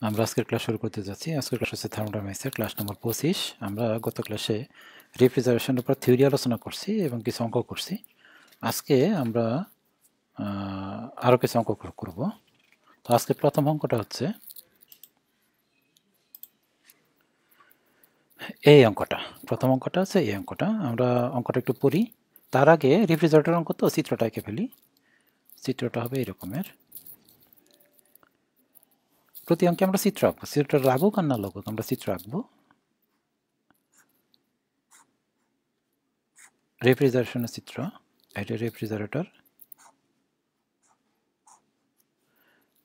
আমরা আজকের ক্লাস শুরু করতে যাচ্ছি। আজকের ক্লাস হচ্ছে থার্মোডাইনামিক্সের ক্লাস নম্বর 25। আমরা গত ক্লাসে রেফ্রিজারেশনের উপর থিওরি আলোচনা করছি এবং কিছু অঙ্ক করছি। আজকে আমরা আরও কিছু অঙ্ক করব। তো আজকে প্রথম অঙ্কটা হচ্ছে এই অঙ্কটা। প্রথম অঙ্কটা হচ্ছে এই অঙ্কটা। আমরা অঙ্কটা একটু পড়ি। তার আগে রেফ্রিজারেটর অঙ্ক তো চিত্রটা এঁকে ফেলি। চিত্রটা হবে এই রকমের। প্রতি অঙ্কে আমরা চিত্র আঁকবো। চিত্রটা লাগুক আর না লাগুক আমরা চিত্র আঁকবো। রেফ্রিজারেশনের চিত্র, এটা রেফ্রিজারেটর,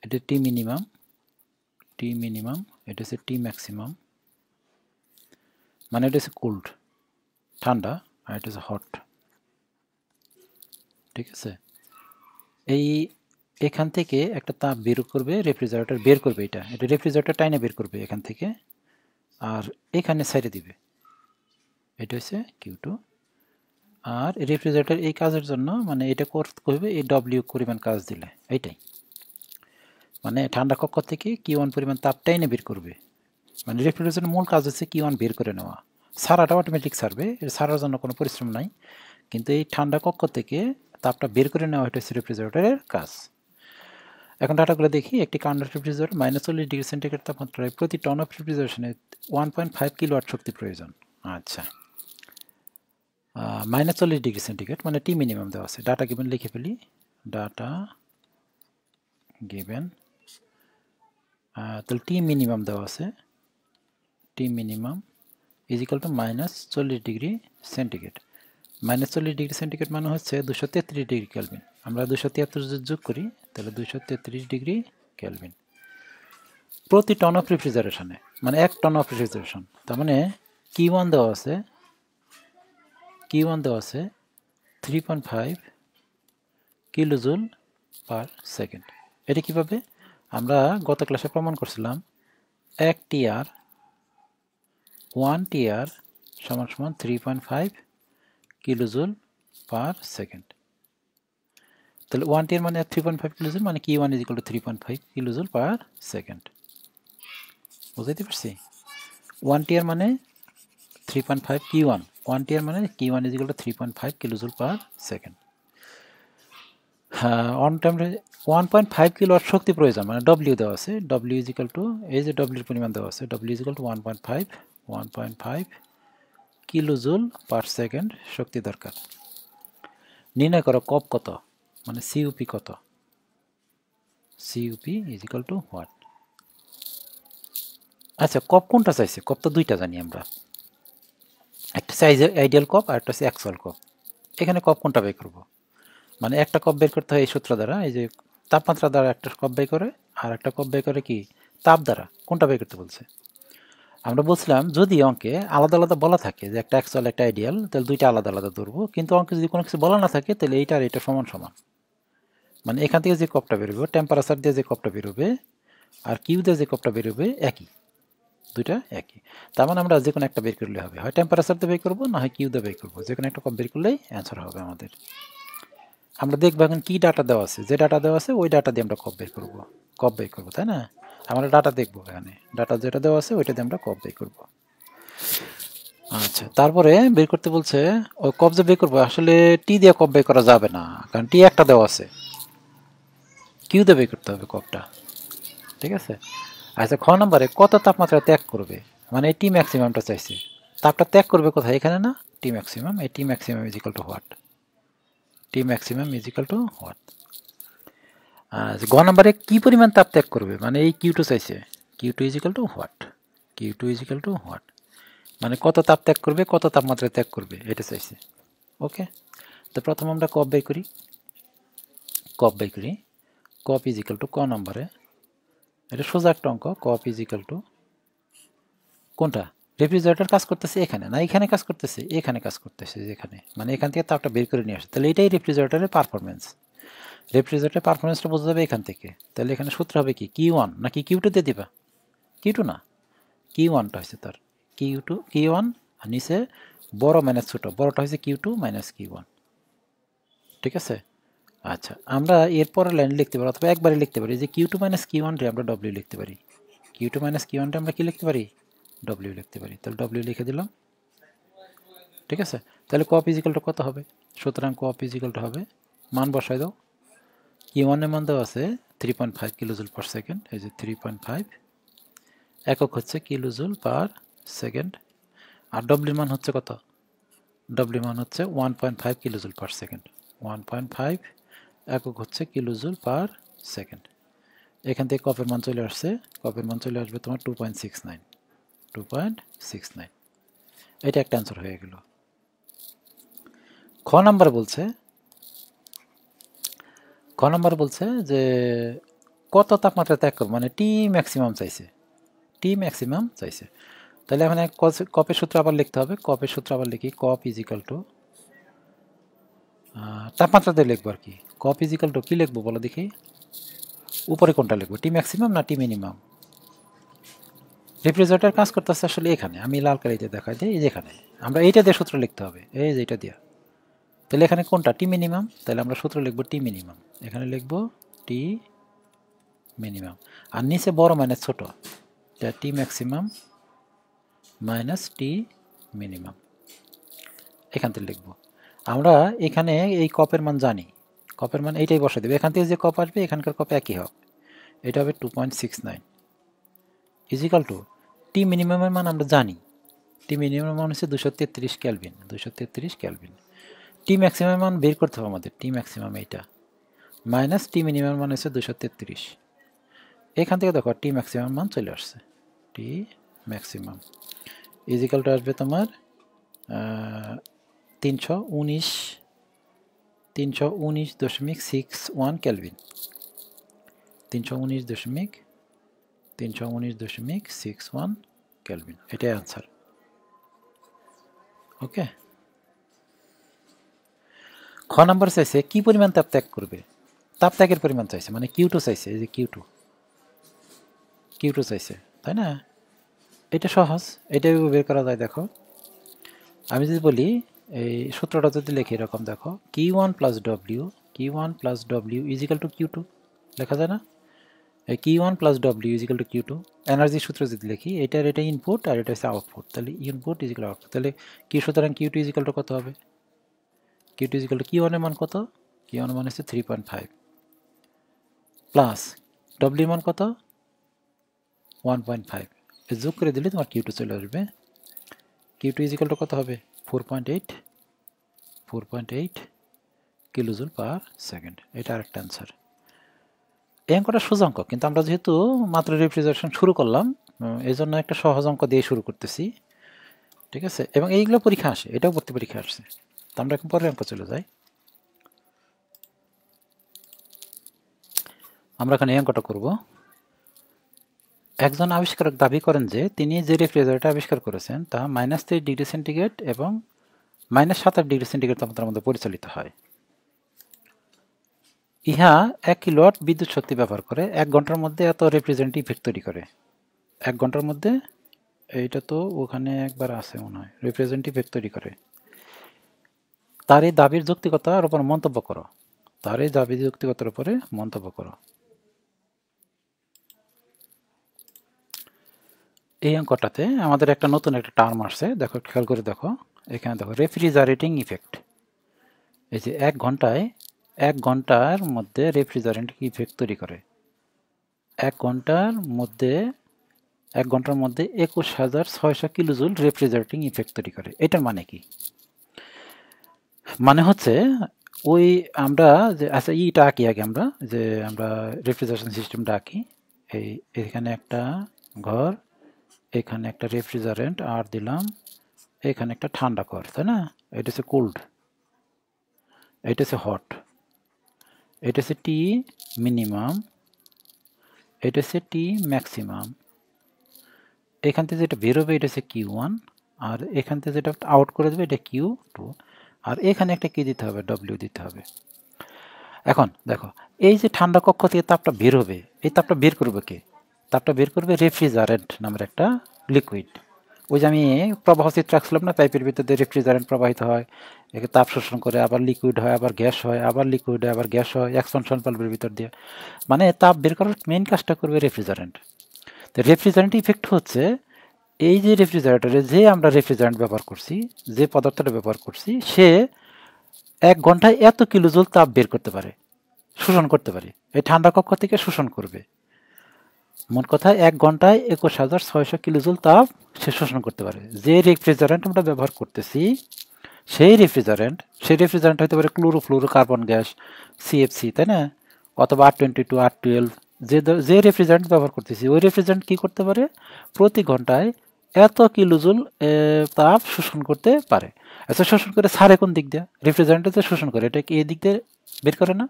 এটা টি মিনিমাম, এটা হচ্ছে টি ম্যাক্সিমাম, মানে এটা হচ্ছে কোল্ড ঠান্ডা, আর এটা হচ্ছে হট। ঠিক আছে, এই এখান থেকে একটা তাপ বের করবে, রেফ্রিজারেটর বের করবে, এটা রেফ্রিজারেটর টাইনে বের করবে এখান থেকে, আর এখানে সাইডে দিবে, এটা হচ্ছে Q2। আর রেফ্রিজারেটর এই কাজের জন্য মানে এটা করতে হবে এই W পরিমাণ কাজ দিলে, এইটাই মানে ঠান্ডা কক্ষ থেকে Q1 পরিমাণ তাপ টাইনে বের করবে। মানে রেফ্রিজারেটরের মূল কাজ হচ্ছে Q1 বের করে নেওয়া, সারাটা অটোমেটিক সারবে, এটা সারার জন্য কোনো পরিশ্রম নাই, কিন্তু এই ঠান্ডা কক্ষ থেকে তাপটা বের করে নেওয়া, এটা হচ্ছে রেফ্রিজারেটরের কাজ। এখন ডাটাগুলো দেখি। একটি কার্নেল রেফ্রিজারেটর -40°C তাপমাত্রায় প্রতি টন অফ রেফ্রিজারেশনে 1.5 কিলোওয়াট শক্তি প্রয়োজন। আচ্ছা, -40°C মানে টি মিনিমাম দেওয়া আছে। ডাটা গিভেন লিখে ফেলি। ডাটা গিভেন, তাহলে টি মিনিমাম দেওয়া আছে। T minimum is equal to -40°C। -40°C মানে হচ্ছে 233 কেলভিন। আমরা 273 যোগ করি, তাহলে 233 কেলভিন প্রতি টন অফ রেফ্রিজারেশনে, মানে 1 টন অফ রেফ্রিজারেশন। তার মানে Q1 দেওয়া আছে, Q1 দেওয়া আছে 3.5 কিলোজুল পার সেকেন্ড। এটা কীভাবে? আমরা গত ক্লাসে প্রমাণ করছিলাম 1 TR 1 TR সমান 3.5 কিলোজুল পার সেকেন্ড। তাহলে 1 TR মানে 3.5 কিলোজুল, মানে Q1 is equal two 3.5 kilojoule per second. বুঝতে পারছি? 1 TR মানে 3.5 Q1, 1 TR মানে Q1 is equal two 3.5 kilojoule per second. হ্যাঁ, অন টাইমে 1.5 কিলোওয়াট শক্তি প্রয়োজন, মানে W দেওয়া আছে। W ইজ ইকুয়াল টু, এই যে W এর পরিমাণ দেওয়া আছে, W is equal to 1.5 kilojoule per second শক্তি দরকার। নির্ণয় করো কপ কত, মানে CUP কত। CUP is equal to what? আচ্ছা, কপ কোনটা চাইছে? কপ তো দুইটা জানি আমরা, একটা হচ্ছে আইডিয়াল কপ আর একটা হচ্ছে অ্যাকচুয়াল কপ। এখানে কপ কোনটা বের করবো? মানে একটা কপ বের করতে হয় এই সূত্র দ্বারা, এই যে তাপমাত্রা দ্বারা একটা কপ বের করে, আর একটা কপ বের করে কি তাপ দ্বারা। কোনটা বের করতে বলছে? আমরা বলছিলাম যদি অঙ্কে আলাদা আলাদা বলা থাকে যে একটা অ্যাকচুয়াল একটা আইডিয়াল, তাহলে দুইটা আলাদা আলাদা ধরবো, কিন্তু অঙ্কে যদি কোনো কিছু বলা না থাকে তাহলে এইটা আর এটা সমান সমান। মানে এখান থেকে যে কপটা বেরোবে, টেম্পারেচার দিয়ে যে কপটা বেরোবে আর কিউ দিয়ে যে কপটা বেরোবে একই, দুইটা একই। তার মানে আমরা যে কোনো একটা বের করলে হবে, হয় টেম্পারেচার দিয়ে বের করবো, না হয় কিউ দিয়ে বের করবো, যে কোনো একটা কপ বের করলেই অ্যান্সার হবে আমাদের। আমরা দেখবো এখন কি ডাটা দেওয়া আছে, যে ডাটা দেওয়া আছে ওই ডাটা দিয়ে আমরা কপ বের করবো, তাই না? আমরা ডাটা দেখবো, এখানে ডাটা যেটা দেওয়া আছে ওইটা দিয়ে আমরা কপ বের করবো। আচ্ছা, তারপরে বের করতে বলছে ওই কপ যে বের করবো, আসলে টি দিয়ে কপ বের করা যাবে না, কারণ টি একটা দেওয়া আছে, কিউ দিয়ে বের করতে হবে কপটা। ঠিক আছে। আচ্ছা, খ নম্বরে কত তাপমাত্রা ত্যাগ করবে, মানে টি ম্যাক্সিমামটা চাইছে। তাপটা ত্যাগ করবে কোথায়? এখানে না, টি ম্যাক্সিমাম। এই T maximum is equal to what? T maximum is equal to what? গ নম্বরে কি পরিমাণ তাপ ত্যাগ করবে, মানে এই Q2 চাইছে। Q2 is equal to what? Q2 is equal to what? মানে কত তাপ ত্যাগ করবে, কত তাপমাত্রা ত্যাগ করবে, এটা চাইছে। ওকে, তো প্রথম আমরা কপ বাই করি। কপ ইজ ইকাল টু ক নম্বরে, এটা সোজা একটা অঙ্ক। কপ ইজ ইকাল টু কোনটা? রেফ্রিজারেটর কাজ করতেছে এখানে, না এখানে কাজ করতেছে? এখানে কাজ করতেছে, যেখানে মানে এখান থেকে তাপটা বের করে নিয়ে আসে, তাহলে এটাই রেফ্রিজারেটরের পারফরমেন্স। রেফ্রিজারেটরের পারফরমেন্সটা বোঝা যাবে এখান থেকে। তাহলে এখানে সূত্র হবে কি, Q1 নাকি Q2 দিয়ে দিবা? Q2 না, Q1টা হয়েছে তার, Q1 আর নিচে বড় মাইনাস ছোট, বড়টা হয়েছে Q2 মাইনাস Q1। ঠিক আছে। আচ্ছা, আমরা এরপরের লাইন লিখতে পারি, অথবা একবারে লিখতে পারি যে Q2 মাইনাস Q1 রে আমরা W লিখতে পারি। Q2 মাইনাস Q1 টা আমরা কি লিখতে পারি? W লিখতে পারি। তাহলে W লিখে দিলাম, ঠিক আছে। তাহলে কপ ইজিক্যাল টু কত হবে? সুতরাং কপ ইজিক্যাল টু হবে, মান বসাই দাও, Q1 এর মান দেওয়া আছে 3.5 কিলোজুল পার সেকেন্ড, এই যে 3.5, একক হচ্ছে কিলোজুল পার সেকেন্ড, আর ডব্লিউর মান হচ্ছে কত? ডব্লিউ মান হচ্ছে 1.5 কিলোজুল পার সেকেন্ড, 1.5 একক হচ্ছে কিলোজুল পার সেকেন্ড। এখান থেকে কপের মান চলে আসছে, কপের মান চলে আসবে তোমার 2.69, 2.69। এটা একটা অ্যান্সার হয়ে গেল। খ নাম্বার বলছে যে কত তাপমাত্রা ত্যাগ করবে, মানে টি ম্যাক্সিমাম চাইছে, টি ম্যাক্সিমাম চাইছে। তাহলে এখানে কপের সূত্র আবার লিখতে হবে, কপের সূত্র আবার লিখি, কপ ইজিক্যাল টু তাপমাত্রাতে লিখবো আর কি, কপ ইজিক্যাল টু কি লিখবো বলো দেখি, উপরে কোনটা লিখবো, টি ম্যাক্সিমাম না টি মিনিমাম? রেফ্রিজারেটর কাজ করতেছে আসলে এখানে, আমি লাল কালিতে দেখাই দিই, এই যেখানে আমরা এইটা দিয়ে সূত্র লিখতে হবে, এই যে এটা দিয়া। তাহলে এখানে কোনটা টি মিনিমাম, তাহলে আমরা সূত্র লিখবো টি মিনিমাম, এখানে লিখবো টি মিনিমাম, আর নিচে বড় মাইনাস ছোট, এটা টি ম্যাক্সিমাম মাইনাস টি মিনিমাম, এখান থেকে লিখবো। আমরা এখানে এই কপের মান জানি, কপের মান এইটাই বসে দেবে, এখান থেকে যে কপ আসবে এখানকার কপ একই হবে, এটা হবে 2.69 ইজিক্যাল টু টি মিনিমামের মান আমরা জানি, টি মিনিমামের মান হচ্ছে 233 কেলভিন, 233 কেলভিন। টি ম্যাক্সিমাম মান বের করতে হবে আমাদের, টি ম্যাক্সিমাম এইটা মাইনাস টি মিনিমাম মান হচ্ছে 233, এখান থেকে দেখো টি ম্যাক্সিমাম মান চলে আসছে, টি ম্যাক্সিমাম ইজিক্যাল টু আসবে তোমার 319.61 কেলভিন, 319.61 কেলভিন, এটাই আনসার। ওকে, খ নাম্বার চাইছে কি পরিমাণ তাপ ত্যাগ করবে, তাপ ত্যাগের পরিমাণ চাইছে, মানে Q2 চাইছে, এই যে Q2 চাইছে, তাই না? এটা সহজ, এটা বের করা যায়। দেখো আমি যদি বলি এই সূত্রটা যদি লিখি এরকম, দেখো Q1 plus W equal to Q2 লেখা যায় না? এই Q1 plus W equal to Q2 energy সূত্র যদি লিখি, এটা ইনপুট আর এটা হচ্ছে আউটপুট, তাহলে ইনপুট ইজিক্যাল আউটপুট, তাহলে সুতরাং Q2 ইজিক্যাল টু কত হবে? Q2 ইজিক্যাল টু Q1 এর মান কত? Q1 এর মান হচ্ছে 3.5 প্লাস ডব্লিউ মান কত? 1.5, যোগ করে দিলে তোমার Q2 চলে আসবে। Q2 ইজিক্যাল টু কত হবে? 4.8 কিলোজুল পার সেকেন্ড, এটা আরেকটা অ্যান্সার। এই অঙ্কটা সোজা অঙ্ক, কিন্তু আমরা যেহেতু মাত্র রেফ্রিজারেশন শুরু করলাম, এই জন্য একটা সহজ অঙ্ক দিয়ে শুরু করতেছি, ঠিক আছে? এবং এইগুলো পরীক্ষা আসে, এটাও ভর্তি পরীক্ষা আসছে। তো আমরা এখন পরের অঙ্ক চলে যাই। আমরা এখানে এই অঙ্কটা করব। একজন আবিষ্কারক দাবি করেন যে তিনি যে রেফ্রিজারেটর আবিষ্কার করেছেন তা -23 ডিগ্রি সেন্টিগ্রেড এবং -27 ডিগ্রি সেন্টিগ্রেড তাপমাত্রার মধ্যে পরিচালিত হয়। ইহা 1 কিলোওয়াট বিদ্যুৎ শক্তি ব্যবহার করে 1 ঘন্টার মধ্যে এত রিপ্রেজেন্টেটিভ ইফেক্ট তৈরি করে। 1 ঘন্টার মধ্যে, এইটা তো ওখানে একবার আছে মনে হয়, রিপ্রেজেন্টেটিভ ইফেক্ট তৈরি করে। তার এই দাবির যৌক্তিকতার উপর মন্তব্য করো, তার এই দাবির যৌক্তিকতার উপরে মন্তব্য করো। এই অঙ্কটাতে আমাদের একটা নতুন একটা টার্ম আসছে, দেখো খেয়াল করে দেখো, এখানে দেখো রেফ্রিজারেটিং ইফেক্ট। এই যে 1 ঘন্টার মধ্যে রেফ্রিজারেন্ট ইফেক্ট তৈরি করে, 1 ঘন্টার মধ্যে 21,600 কিলোজুল রেফ্রিজারেটিং ইফেক্ট তৈরি করে। এটার মানে কি? মানে হচ্ছে ওই আমরা যে আচ্ছা ইটা আঁকি আগে, আমরা যে আমরা রেফ্রিজারেশন সিস্টেমটা আঁকি, এখানে একটা ঘর, এখানে একটা রেফ্রিজারেন্ট আর দিলাম, এখানে একটা ঠান্ডা ঘর, তাই না? এটা হচ্ছে কোল্ড, এটা হচ্ছে হট, এটা হচ্ছে টি মিনিমাম, এটা হচ্ছে টি ম্যাক্সিমাম। এখান থেকে যেটা বেরোবে এটা হচ্ছে Q1, আর এখান থেকে যেটা আউট করে দেবে এটা Q2, আর এখানে একটা কি দিতে হবে? W দিতে হবে। এখন দেখো এই যে ঠান্ডা কক্ষ থেকে তাপটা বের হবে, এই তাপটা বের করবে কে? তাপটা বের করবে রেফ্রিজারেন্ট নামের একটা লিকুইড। ওই যে আমি প্রবাহ চিত্র আঁকছিলাম না, পাইপের ভিতরে রেফ্রিজারেন্ট প্রবাহিত হয়, একে তাপ শোষণ করে, আবার লিকুইড হয়, আবার গ্যাস হয়, আবার লিকুইড হয়, আবার গ্যাস হয় এক্সপানশন ভালভের ভিতর দিয়ে। মানে তাপ বের করার মেইন কাজটা করবে রেফ্রিজারেন্ট। তো রেফ্রিজারেন্ট ইফেক্ট হচ্ছে এই যে রেফ্রিজারেটরে যে আমরা রেফ্রিজারেন্ট ব্যবহার করছি, যে পদার্থটা ব্যবহার করছি, সে 1 ঘন্টায় এত কিলোজুল তাপ বের করতে পারে, শোষণ করতে পারে, এই ঠান্ডা কক্ষ থেকে শোষণ করবে। মোট কথা 1 ঘন্টায় 21,600 কিলোজুল তাপ সে শোষণ করতে পারে। যে রেফ্রিজারেন্ট আমরা ব্যবহার করতেছি সেই রেফ্রিজারেন্ট হতে পারে ক্লোরোফ্লোরোকার্বন গ্যাস, সিএফসি, তাই না, অথবা R22, R12, যে রেফ্রিজারেন্ট ব্যবহার করতেছি ওই রেফ্রিজারেন্ট কি করতে পারে, প্রতি ঘন্টায় এত কিলোজুল তাপ শোষণ করতে পারে। আচ্ছা, শোষণ করে ছাড়ে কোন দিক দিয়ে? রেফ্রিজারেন্টে যে শোষণ করে এটা কি এই দিক দিয়ে বের করে না?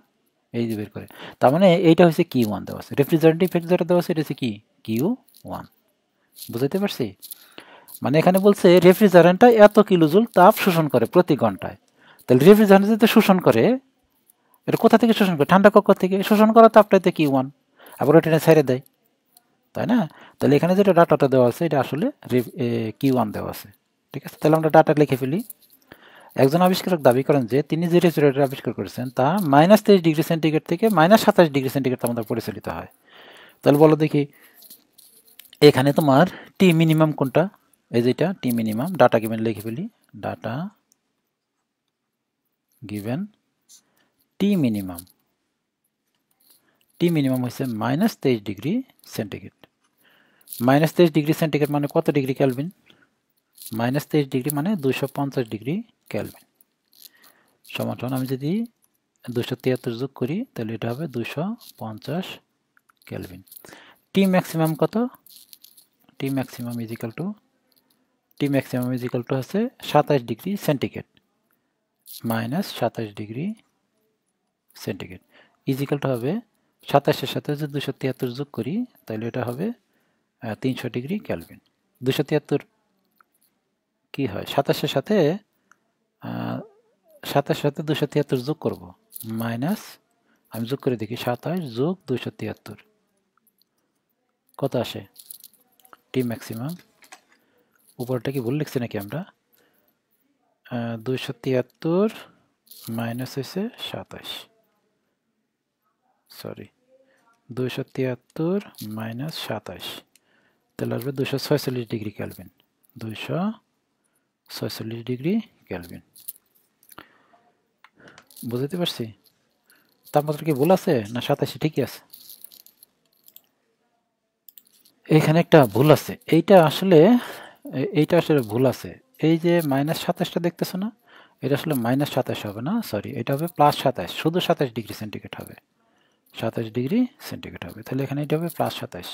এই যে বের করে। তার মানে এইটা হচ্ছে Q1 দেওয়া আছে, রেফ্রিজারেন্ট ইফেক্ট যেটা দেওয়া আছে এটা হচ্ছে কি Q1। বুঝতে পারছি? মানে এখানে বলছে রেফ্রিজারেন্টটা এত কিলোজুল তাপ শোষণ করে প্রতি ঘন্টায়। তাহলে রেফ্রিজারেন্ট যদি শোষণ করে, এটা কোথা থেকে শোষণ করে? ঠান্ডা কক্ষ থেকে। শোষণ করা তাপটাতে Q1, আবার ওটা ছেড়ে দেয়, তাই না? তাহলে এখানে যেটা ডাটাটা দেওয়া আছে এটা আসলে Q1 দেওয়া আছে। ঠিক আছে, তাহলে আমরা ডাটা লিখে ফেলি। একজন আবিষ্কারক দাবি করেন যে তিনি যে রেফ্রিজারেটর আবিষ্কার করেছেন তা -23°C থেকে -27°C তাপমাত্রা পরিচালিত হয়। তাহলে বলো দেখি, এখানে তোমার টি মিনিমাম কোনটা? এই যেটা টি মিনিমাম, ডাটা গিভেন লিখে ফেলি। ডাটা গিভেন টি মিনিমাম হচ্ছে -23°C। -23°C মানে কত ডিগ্রি কেলভিন? -23° মানে 250°K। সমান আমি যদি 273 যোগ করি তাহলে এটা হবে 250K। টি ম্যাক্সিমাম কত? টি ম্যাক্সিমাম ইজ ইকাল টু হচ্ছে 27°C -27°C is equal to হবে 27-এর সাথে যদি 273 যোগ করি তাহলে এটা হবে 300°K। 273 কি হয়? 27-এর সাথে 273 যোগ করব, মাইনাস আমি যোগ করে দেখি 27 যোগ 273 কত আসে? টি ম্যাক্সিমাম, উপরটা কি ভুল লিখছি নাকি আমরা? 273 মাইনাস হয়েছে 27, সরি 273 মাইনাস 27, তাহলে আসবে 246°K। 246°K। বুঝতে পারছি? তাপমাত্রা কি ভুল আছে না 27 ঠিকই আছে? এখানে একটা ভুল আছে, এইটা আসলে ভুল আছে। এই যে -27টা দেখতেছো না, এটা আসলে -27 হবে না, সরি, এটা হবে +27, শুধু 27°C হবে, 27°C হবে। তাহলে এখানে এটা হবে +27।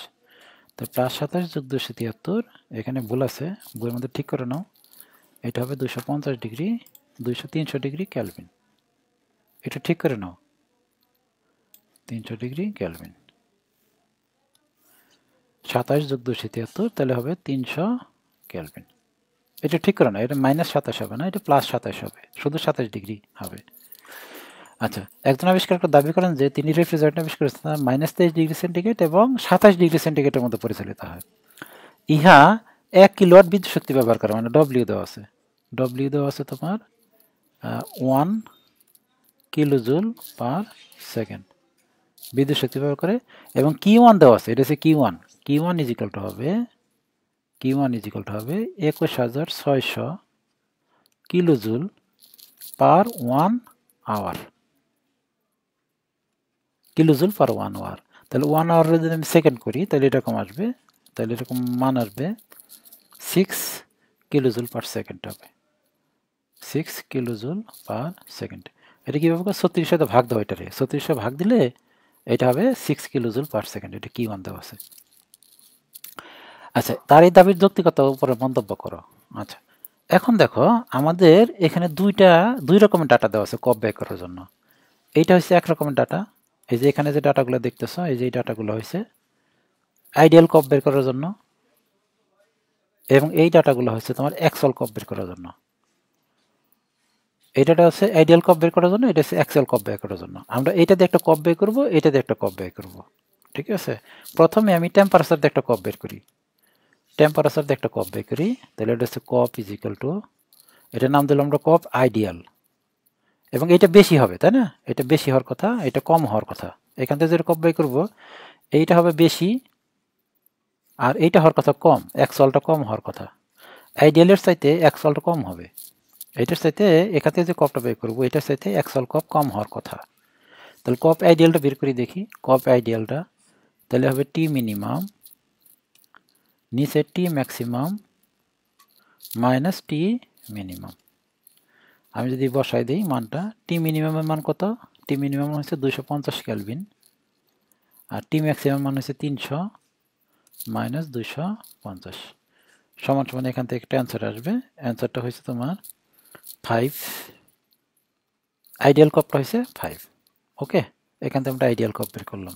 তো +27 যোগ 273, এখানে ভুল আছে, বইয়ের মধ্যে ঠিক করে নাও। এটা হবে 250°, 300°K। এটা ঠিক করে নাও, 300°K। 27 যোগ 273 তাহলে হবে 300K। এটা ঠিক করে না, এটা -27 হবে না, এটা +27 হবে, শুধু 27° হবে। আচ্ছা, একজন আবিষ্কারক দাবি করেন যে তিনি রেফ্রিজারেটর আবিষ্কার করেছেন -23°C এবং 27°C মধ্যে পরিচালিত হয়। ইহা 1 কিলোওয়াট বিদ্যুৎ শক্তি ব্যবহার করে, মানে ডব্লিউ দেওয়া আছে। ডব্লিউ দেওয়া আছে তোমার 1 কিলোজুল পার সেকেন্ড বিদ্যুৎ শক্তি ব্যবহার করে, এবং Q1 দেওয়া আছে, এটা হচ্ছে Q1। Q1 is equal to হবে 21,600 kilojoule per 1 hour. Kilojoule per 1 hour. তাহলে 1 আওয়ার যদি আমি সেকেন্ড করি তাহলে এরকম আসবে, তাহলে এরকম মান আসবে 6 কিলোজুল পার সেকেন্ড হবে, 6 কিলোজুল পার সেকেন্ড। এটা কীভাবে 36 সাথে ভাগ দেওয়া, এটারে 36 ভাগ দিলে এটা হবে 6 কিলোজুল পার সেকেন্ড। এটা Q1 দেওয়া আছে। আচ্ছা, তার এই দাবির যৌক্তিকতার উপরে মন্তব্য করো। আচ্ছা, এখন দেখো আমাদের এখানে দুই রকমের ডাটা দেওয়া আছে কপ ব্যয় করার জন্য। এইটা হচ্ছে এক রকমের ডাটা, এই যে এখানে যে ডাটাগুলো দেখতেছো, এই যে এই ডাটাগুলো হয়েছে আইডিয়াল কপ বের করার জন্য, এবং এই ডাটাগুলো হচ্ছে তোমার অ্যাকচুয়াল কপ বের করার জন্য। এই ডাটা হচ্ছে আইডিয়াল কপ বের করার জন্য, এটা হচ্ছে অ্যাকচুয়াল কপ বের করার জন্য। আমরা এইটা দিয়ে একটা কপ বের করবো, এটা দিয়ে একটা কপ বের করবো। ঠিক আছে, প্রথমে আমি টেম্পারেচার দিয়ে একটা কপ বের করি, টেম্পারেচার দিয়ে একটা কপ বের করি। তাহলে এটা হচ্ছে কপ ইজ ইকাল টু, এটার নাম দিলাম আমরা কপ আইডিয়াল, এবং এটা বেশি হবে, তাই না? এটা বেশি হওয়ার কথা, এটা কম হওয়ার কথা। এখান থেকে যেটা কপ বের করবো এইটা হবে বেশি, আর এইটা হওয়ার কথা কম, অ্যাকচুয়ালটা কম হওয়ার কথা। আইডিয়ালের চাইতে অ্যাকচুয়ালটা কম হবে। এটার চাইতে এখান থেকে যে কপটা বের করবো এটার চাইতে অ্যাকচুয়াল কপ কম হওয়ার কথা। তাহলে কপ আইডিয়ালটা বের করে দেখি। কপ আইডিয়ালটা তাহলে হবে টি মিনিমাম নিচে টি ম্যাক্সিমাম মাইনাস টি মিনিমাম। আমি যদি বসাই দিই মানটা, টি মিনিমামের মান কত? টি মিনিমাম হচ্ছে 250 কেলভিন, আর টি ম্যাক্সিমাম মান হচ্ছে 300 মাইনাস 250 সমান সমান এখান থেকে একটা অ্যান্সার আসবে। অ্যান্সারটা হয়েছে তোমার 5। আইডিয়াল কপটা হয়েছে 5। ওকে, এখান থেকে আমরা আইডিয়াল কপ বের করলাম।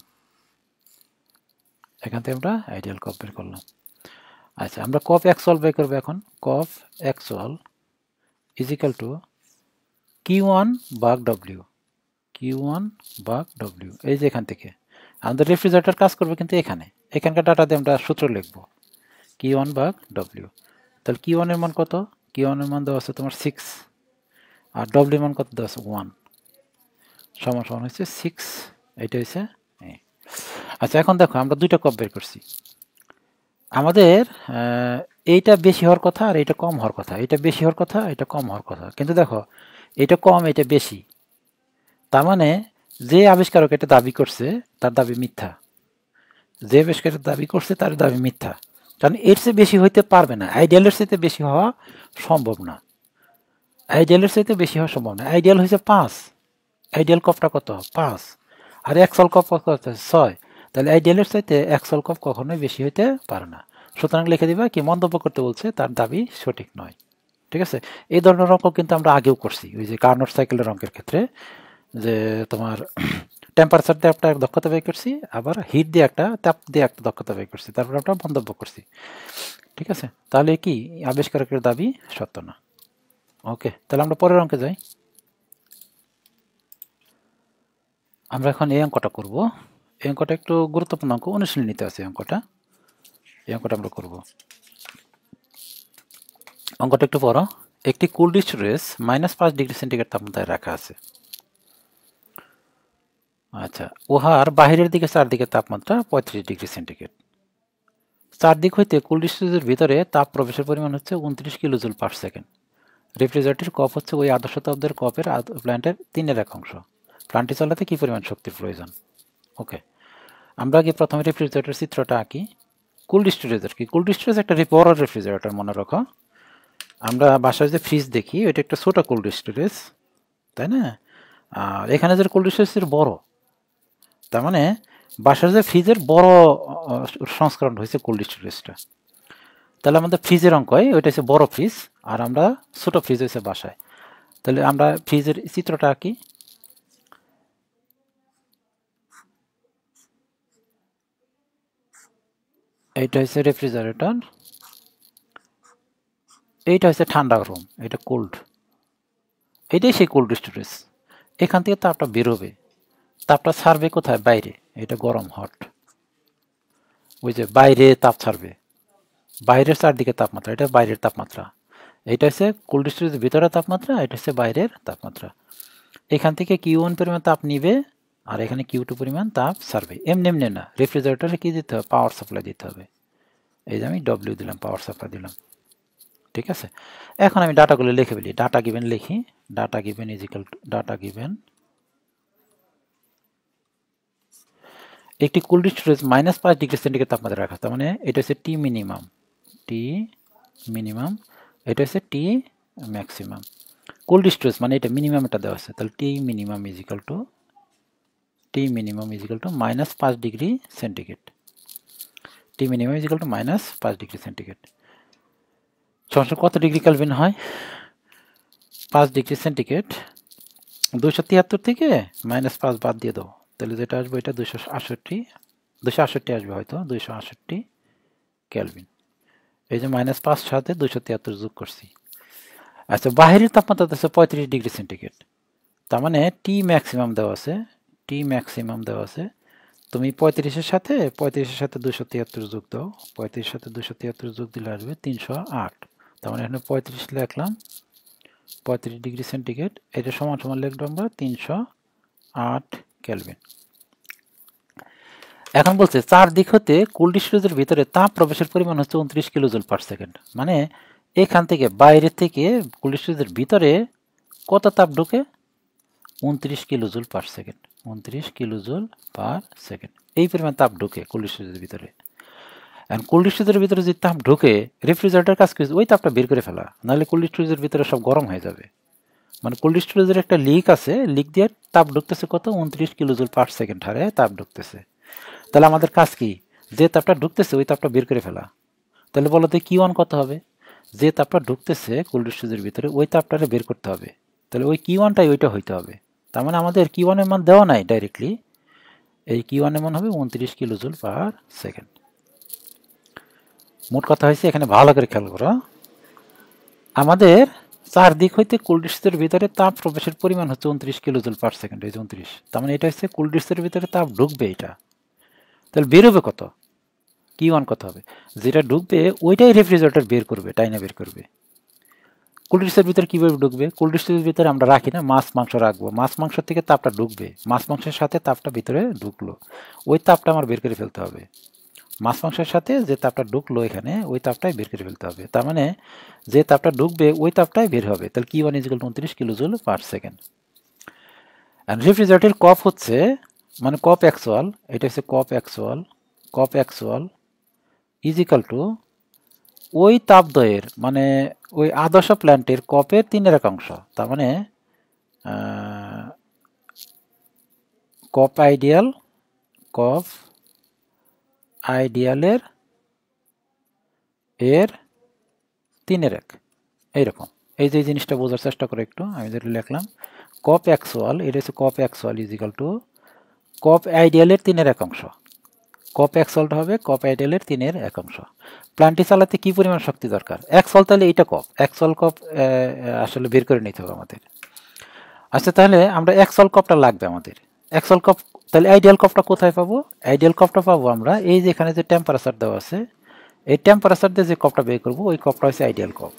আচ্ছা, আমরা কপ অ্যাকচুয়াল বের করবো এখন। COP actual is equal to Q1 ভাগ W। Q1 ভাগ W, এই যে এখান থেকে আমাদের রেফ্রিজারেটর কাজ করবে, কিন্তু এখানকার ডাটা দিয়ে আমরা সূত্র লিখব Q1 ভাগ W। তাহলে Q1 এর মান কত? Q1 এর মান দেওয়া আছে তোমার 6, আর W এর মান কত দেওয়া আছে 1, সমান সমান হচ্ছে 6। এটা হচ্ছে। আচ্ছা, এখন দেখো আমরা দুইটা কপ বের করছি। আমাদের এইটা বেশি হওয়ার কথা আর এটা কম হওয়ার কথা, এটা বেশি হওয়ার কথা, এটা কম হওয়ার কথা, কিন্তু দেখো এটা কম এটা বেশি, তার মানে যে আবিষ্কারক এটা দাবি করছে তার দাবি মিথ্যা, যে আবিষ্কারক দাবি করছে তার দাবি মিথ্যা, কারণ এর চেয়ে বেশি হইতে পারবে না। আইডিয়ালের চাইতে বেশি হওয়া সম্ভব না। আইডিয়াল হয়েছে 5, আইডিয়াল কপটা কত 5, আর অ্যাকচুয়াল কপ কত 6। তাহলে আইডিয়ালের চাইতে অ্যাকচুয়াল কপ কখনোই বেশি হইতে পারে না। সুতরাং লিখে দিবা কি মন্তব্য করতে বলছে তার দাবি সঠিক নয়। ঠিক আছে, এই ধরনের অঙ্ক কিন্তু আমরা আগেও করছি, ওই যে কার্নোট সাইকেলের অঙ্কের ক্ষেত্রে, যে তোমার টেম্পারেচার দিয়ে একটা দক্ষতা বের করছি, আবার হিট দিয়ে একটা, তাপ দিয়ে একটা দক্ষতা বের করছি, তারপর আমরা মন্তব্য করছি। ঠিক আছে, তাহলে কি আবিষ্কারকের দাবি সত্য না। ওকে, তাহলে আমরা পরের অঙ্কে যাই। আমরা এখন এই অঙ্কটা করব। এই অঙ্কটা একটু গুরুত্বপূর্ণ অঙ্ক, অনুশীলনীতে আছে এই অঙ্কটা আমরা করব। অঙ্কটা একটু বড়। একটি কুল স্টোরেজ -5 ডিগ্রি সেন্টিগ্রেড তাপমাত্রায় রাখা আছে। আচ্ছা, উহার বাহিরের দিকে চারদিকে তাপমাত্রা 35 ডিগ্রি সেন্টিগ্রেড। চারদিক হইতে কোল্ড স্টোরেজের ভিতরে তাপ প্রবেশের পরিমাণ হচ্ছে 29 kilojoule per second. Refrigerator COP হচ্ছে ওই আদর্শ তাপদের কপের প্ল্যান্টের 3/1 অংশ। প্ল্যান্টটি চালাতে কি পরিমাণ শক্তির প্রয়োজন? ওকে, আমরা আগে প্রথমে রেফ্রিজারেটর চিত্রটা আঁকি। কোল্ড স্টোরেজের কি, কোল্ড স্টোরেজ একটা বড় রেফ্রিজারেটর মনে রাখো। আমরা বাসায় যে ফ্রিজ দেখি ওইটা একটা ছোট কোল্ড স্টোরেজ, তাই না? আর এখানে যে কোল্ড স্টোরেজের বড়, তার মানে বাসার যে ফ্রিজের বড় সংস্করণ হয়েছে কোল্ড স্টোরেজটা। তাহলে আমাদের ফ্রিজের অঙ্ক হয়, ওইটা হচ্ছে বড় ফ্রিজ, আর আমরা ছোট ফ্রিজ হয়েছে বাসায়। তাহলে আমরা ফ্রিজের চিত্রটা আঁকি। এইটা হচ্ছে রেফ্রিজারেটর, এইটা হচ্ছে ঠান্ডা রুম, এটা কোল্ড, এইটাই সেই কোল্ড স্টোরেজ। এখান থেকে তাপটা বেরোবে, তাপটা ছাড়বে কোথায়? বাইরে, এটা গরম হট, ওই যে বাইরে তাপ ছাড়বে, বাইরের চারদিকে তাপমাত্রা, এটা বাইরের তাপমাত্রা। এটা হচ্ছে কোল্ড স্টোরেজের ভিতরের তাপমাত্রা, এটা হচ্ছে বাইরের তাপমাত্রা। এখান থেকে Q1 পরিমাণ তাপ নিবে, আর এখানে Q2 পরিমাণ তাপ ছাড়বে। এমনি না, রেফ্রিজারেটরে কি দিতে হবে? পাওয়ার সাপ্লাই দিতে হবে। এই যে আমি W দিলাম, পাওয়ার সাপ্লাই দিলাম। ঠিক আছে, এখন আমি ডাটাগুলো লিখে ফেলি। ডাটা গিভেন লিখি। Data given is equal two data given একটি কোল্ড স্টোরেজ -5 ডিগ্রি সেন্টিগ্রেড তাপমাত্রা রাখা, তার মানে এটা হচ্ছে টি মিনিমাম, এটা হচ্ছে টি ম্যাক্সিমাম। কোল্ড স্টোরেজ মানে এটা মিনিমাম, এটা দেওয়া আছে, তাহলে T minimum is equal to -5 degree centigrade. T minimum is equal to -5 degree centigrade. সমস্যা কত ডিগ্রি কেলভিন হয়? 5 ডিগ্রি সেন্টিগ্রেড 273 থেকে -5 বাদ দিয়ে দাও, তাহলে যেটা আসবে এটা 268 আসবে, হয়তো 268 কেলভিন। এই যে -5 সাথে 273 যোগ করছি। আচ্ছা, বাহিরের তাপমাত্রা আছে 35 ডিগ্রি সেন্টিগ্রেড, তার মানে টি ম্যাক্সিমাম দেওয়া আছে, তুমি 35-এর সাথে 273 যোগ দাও, 35-এর সাথে 273 যোগ দিলে আসবে 308। তার মানে এখানে 35 লিখলাম, 35 ডিগ্রি সেন্টিগ্রেড, এটা সমান সমান লিখবো আমরা 308 কেলভিন। এখন বলছে চারদিক হতে কোল্ড স্টোরেজের ভিতরে তাপ প্রবেশের পরিমাণ হচ্ছে 29 কিলোজুল পার সেকেন্ড। মানে এখান থেকে বাইরে থেকে কোল্ড স্টোরেজের ভিতরে কত তাপ ঢুকে? 29 kilojoule per second. 29 kilojoule per second এই পরিমাণ তাপ ঢুকে কোল্ড স্টোরেজের ভিতরে। এখন কোল্ড স্টোরেজের ভিতরে যে তাপ ঢুকে রেফ্রিজারেটর কাজ করছে ওই তাপটা বের করে ফেলা, নাহলে কোল্ড স্টোরেজের ভিতরে সব গরম হয়ে যাবে। মানে কোল্ড স্টোরেজের একটা লিক আছে, লিক দিয়ে তাপ ঢুকতেছে কত? 29 কিলোজুল পার সেকেন্ড হারে তাপ ঢুকতেছে। তাহলে আমাদের কাজ কি? যে তাপটা ঢুকতেছে ওই তাপটা বের করে ফেলা। তাহলে বলো তো Q1 কত হবে? যে তাপটা ঢুকতেছে কোল্ড স্টোরেজের ভিতরে ওই তাপটারে বের করতে হবে। তাহলে ওই Q1টাই ওইটা হইতে হবে। তার মানে আমাদের Q1 এর মান দেওয়া নাই ডাইরেক্টলি, এই Q1 এর মান হবে 29 কিলোজুল পার সেকেন্ড। মোট কথা হয়েছে, এখানে ভালো করে খেয়াল করো, আমাদের চারদিক হইতে কোল্ড স্টোরেজের ভিতরে তাপ প্রবেশের পরিমাণ হচ্ছে 29 কিলোজুল পার সেকেন্ড। এই যে 29, তার মানে এটা হচ্ছে কোল্ড স্টোরেজের ভিতরে তাপ ঢুকবে এটা। তাহলে বেরোবে কত? Q1 কত হবে? যেটা ঢুকবে ওইটাই রেফ্রিজারেটর বের করবে, টাইনা বের করবে। কোল্ড স্টোরেজের ভিতরে কীভাবে ঢুকবে? কোল্ড স্টোরেজের ভিতরে আমরা রাখি না, মাছ মাংস রাখবো, মাছ মাংস থেকে তাপটা ঢুকবে, মাছ মাংসের সাথে তাপটা ভিতরে ঢুকলো, ওই তাপটা আমার বের করে ফেলতে হবে। মাছ মাংসের সাথে যে তাপটা ঢুকলো এখানে ওই তাপটাই বের করে ফেলতে হবে। তার মানে যে তাপটা ঢুকবে ওই তাপটাই বের হবে। তাহলে Q1 = 29 kilojoule per second. And refrigerator COP হচ্ছে, মানে কপ অ্যাকচুয়াল, এটা হচ্ছে কপ অ্যাকচুয়াল, কপ অ্যাকচুয়াল = ওই তাপদ্বয়ের, মানে ওই আদর্শ প্ল্যান্টের কপের 3/1 তার মানে কপ আইডিয়াল, কপ আইডিয়ালের এর 3/1 এইরকম। এই যে জিনিসটা বোঝার চেষ্টা করে একটু, আমি যেটা লিখলাম কপ অ্যাকচুয়াল, এটা হচ্ছে কপ অ্যাকচুয়াল = কপ আইডিয়ালের 3/1। কপ অ্যাকচুয়ালটা হবে কপ আইডিয়ালের 3/1। প্ল্যান্টটি চালাতে কি পরিমাণ শক্তি দরকার? অ্যাকচুয়াল, তাহলে এটা কপ অ্যাকচুয়াল কপ আসলে বের করে নিতে হবে আমাদের। আচ্ছা, তাহলে আমরা অ্যাকচুয়াল কপটা লাগবে আমাদের। অ্যাকচুয়াল কপ, তাহলে আইডিয়াল কপটা কোথায় পাবো? আইডিয়াল কপটা পাবো আমরা এই যে এখানে যে টেম্পারেচার দেওয়া আছে, এই টেম্পারেচার দিয়ে যে কপটা বের করবো ওই কপটা হচ্ছে আইডিয়াল কপ।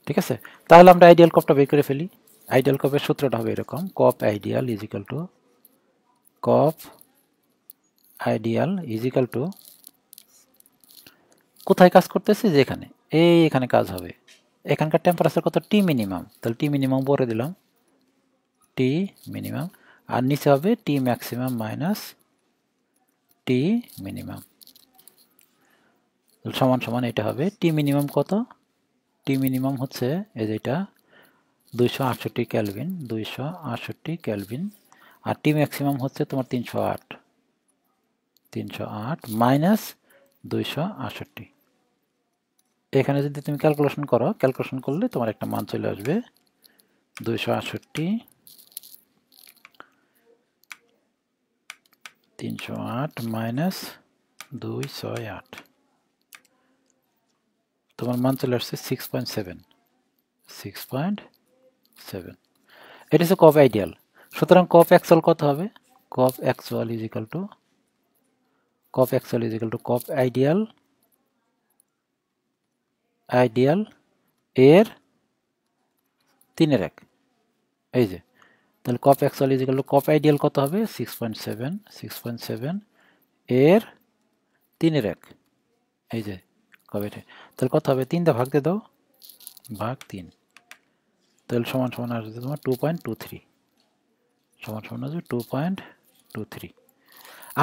ঠিক আছে, তাহলে আমরা আইডিয়াল কপটা বের করে ফেলি। আইডিয়াল কপের সূত্রটা হবে এরকম, কপ আইডিয়াল = কপ আইডিয়াল কোথায় কাজ করতেছি? যে এখানে, এখানে কাজ হবে। এখানকার টেম্পারেচার কত? টি মিনিমাম, তাহলে টি মিনিমাম বলে দিলাম, টি মিনিমাম। আর নিচে হবে টি ম্যাক্সিমাম মাইনাস টি মিনিমাম সমান সমান এটা হবে। টি মিনিমাম কত? টি মিনিমাম হচ্ছে এই যেটা 268 কেলভিন, 268 কেলভিন। আর টি ম্যাক্সিমাম হচ্ছে তোমার 308 মাইনাস 268। এখানে যদি তুমি ক্যালকুলেশন করো, ক্যালকুলেশন করলে তোমার একটা মান চলে আসবে 268 308 মাইনাস 268, তোমার মান চলে আসছে 6.7। 6.7 এটা হচ্ছে কপ আইডিয়াল। সুতরাং কপ অ্যাকচুয়াল কত হবে? কপ অ্যাকচুয়াল কপ অ্যাকচুয়াল কপ আইডিয়াল, আইডিয়াল এর 3/1। এই যে, তাহলে কপ অ্যাকচুয়াল কপ আইডিয়াল কত হবে? 6.7, 6.7 এর 3/1। এই যে কবে, তাহলে কত হবে? 3 দিয়ে ভাগ দিয়ে দাও, ভাগ 3, তাহলে সমান সমান আসবে তোমার 2.23, সমান সমান আসবে 2.23।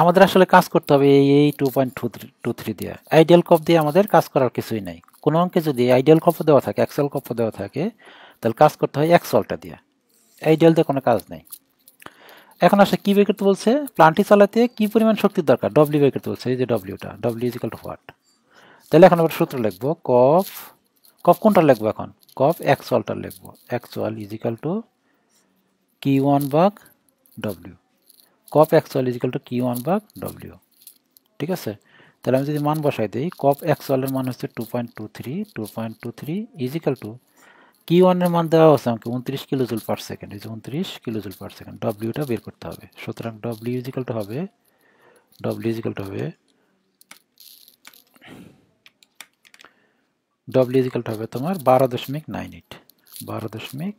আমাদের আসলে কাজ করতে হবে এই 2.23 দিয়ে। আইডিয়াল কপ দিয়ে আমাদের কাজ করার কিছুই নাই। কোনো অঙ্কে যদি আইডিয়াল কপ দেওয়া থাকে, অ্যাকচুয়াল কপ দেওয়া থাকে, তাহলে কাজ করতে হয় অ্যাকচুয়ালটা দিয়ে, আইডিয়াল দিয়ে কোনো কাজ নেই। এখন আসলে কি বের করতে বলছে? প্লান্টটি চালাতে কি পরিমাণ শক্তির দরকার? ডব্লিউ বের করতে বলছে, এই যে ডব্লিউটা, ডব্লিউ = হোয়াট। তাহলে এখন আবার সূত্র লিখবো, কপ, কপ কোনটা লিখবো এখন? কপ অ্যাকচুয়ালটা লিখবো, অ্যাকচুয়াল = Q1 ভাগ ডব্লিউ। কপ অ্যাকচুয়াল Q1 ভাগ ডব্লিউ। ঠিক আছে, তাহলে আমি যদি মান বসাই দিই, কপ অ্যাকচুয়ালের মান হচ্ছে 2.23, 2.23 Q1 এর মান দেওয়া হচ্ছে আমাকে 29 কিলোজুল পার সেকেন্ড। এই যে 29 কিলোজুল পার সেকেন্ড, ডব্লিউটা বের করতে হবে। সুতরাং ডব্লিউ হবে 12.98,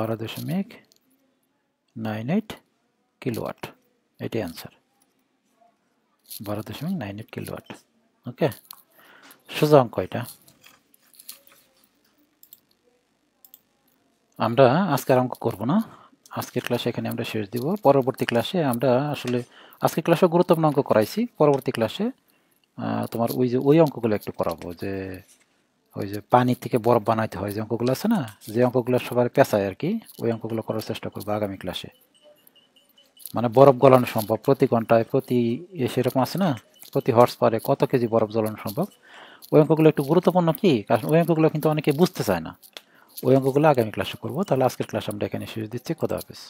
12.98 কিলোওয়াট। এটাই অ্যান্সার, 12.98 কিলোওয়াট। ওকে, সোজা অঙ্ক এটা। আমরা আজকে আর অঙ্ক করবো না, আজকের ক্লাসে এখানে আমরা শেষ দিব। পরবর্তী ক্লাসে আমরা আসলে আজকের ক্লাসে গুরুত্বপূর্ণ অঙ্ক করাইছি, পরবর্তী ক্লাসে তোমার ওই অঙ্কগুলো একটু করাবো, যে ওই যে পানি থেকে বরফ বানাইতে হয় যে অঙ্কগুলো আছে না, যে অঙ্কগুলো সবার পেঁচায় আর কি, ওই অঙ্কগুলো করার চেষ্টা করবো আগামী ক্লাসে। মানে বরফ গলানো সম্ভব প্রতি ঘন্টায়, সেরকম আছে না, প্রতি হর্স পারে কত কেজি বরফ জ্বলানো সম্ভব। ওই অঙ্কগুলো একটু গুরুত্বপূর্ণ কি, কারণ ওই অঙ্কগুলো কিন্তু অনেকে বুঝতে চায় না। ওই অঙ্কগুলো আগামী ক্লাসে করবো। তাহলে আজকের ক্লাস আমরা এখানে শেষ দিচ্ছি। খোদা হাফেজ।